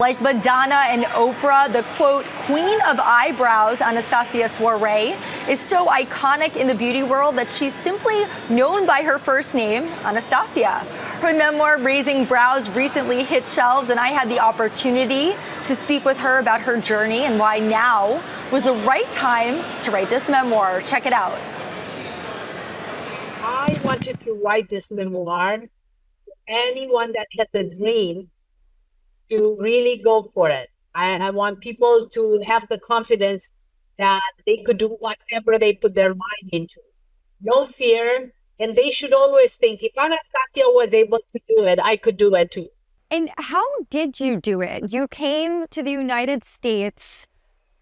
Like Madonna and Oprah, the quote, queen of eyebrows, Anastasia Soiree, is so iconic in the beauty world that she's simply known by her first name, Anastasia. Her memoir, Raising Brows, recently hit shelves, and I had the opportunity to speak with her about her journey and why now was the right time to write this memoir. Check it out. I wanted to write this memoir. Anyone that has a dream to really go for it. I want people to have the confidence that they could do whatever they put their mind into. No fear. And they should always think, if Anastasia was able to do it, I could do it too. And how did you do it? You came to the United States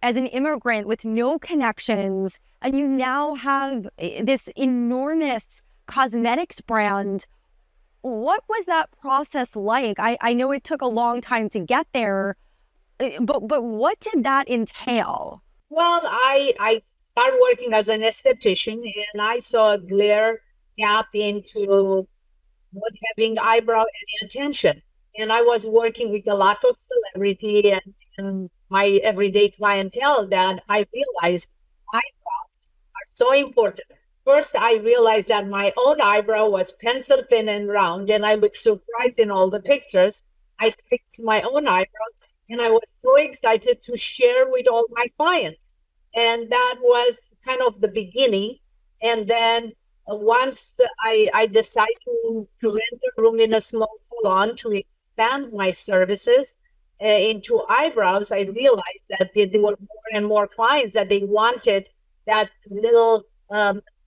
as an immigrant with no connections, and you now have this enormous cosmetics brand. What was that process like? I know it took a long time to get there, but what did that entail? Well, I started working as an esthetician, and I saw a clear gap into not having eyebrow any attention. And I was working with a lot of celebrity and my everyday clientele that I realized eyebrows are so important. First, I realized that my own eyebrow was pencil thin and round, and I looked surprised in all the pictures. I fixed my own eyebrows, and I was so excited to share with all my clients. And that was kind of the beginning. And then once I decided to rent a room in a small salon to expand my services into eyebrows, I realized that there were more and more clients that they wanted that little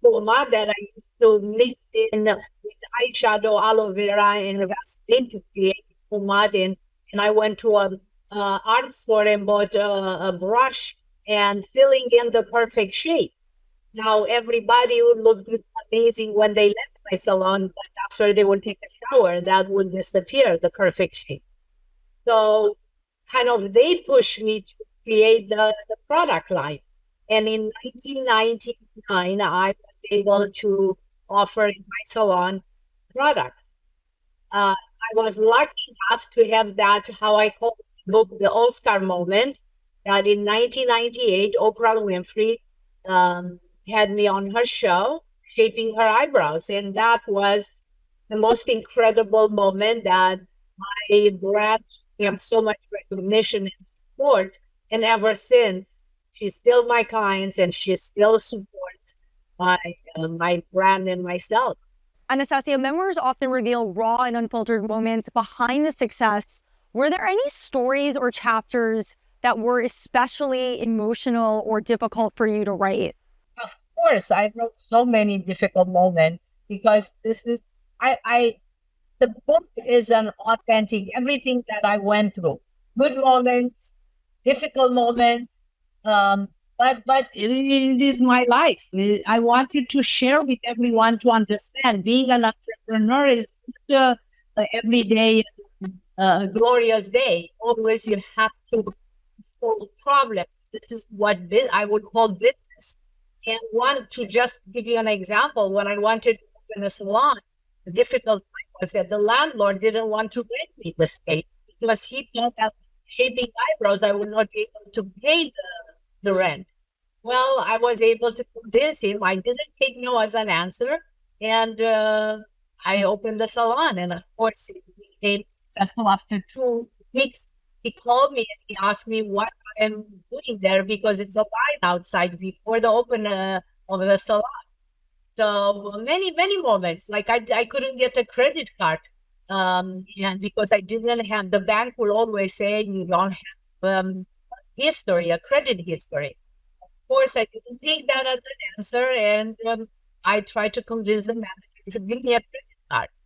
pomade that I used to mix in with eyeshadow, aloe vera, and Vaseline to create pomade. And I went to an art store and bought a brush and filling in the perfect shape. Now everybody would look amazing when they left my salon, but after they would take a shower, that would disappear, the perfect shape. So kind of they pushed me to create the product line. And in 1999, I was able to offer in my salon products. I was lucky enough to have that, how I call the book, the Oscar moment, that in 1998, Oprah Winfrey had me on her show, shaping her eyebrows. And that was the most incredible moment that my brand got so much recognition and support. And ever since, she's still my clients, and she still supports my brand and myself. Anastasia, memoirs often reveal raw and unfiltered moments behind the success. Were there any stories or chapters that were especially emotional or difficult for you to write? Of course, I wrote so many difficult moments because this is, the book is an authentic, everything that I went through, good moments, difficult moments, but it is my life. I wanted to share with everyone to understand being an entrepreneur is not everyday glorious day. Always you have to solve problems. This is what I would call business. And want to just give you an example, when I wanted to open a salon, the difficult part was that the landlord didn't want to rent me the space because he thought that shaping eyebrows, I would not be able to pay the rent. Well, I was able to convince him. I didn't take no as an answer. And I opened the salon. And of course, it became successful after 2 weeks. He called me and he asked me what I'm doing there because it's a line outside before the open of the salon. So many, many moments. Like I couldn't get a credit card. And because I didn't have, the bank will always say you don't have history, a credit history. Of course, I didn't take that as an answer, and I tried to convince the manager to give me a credit card.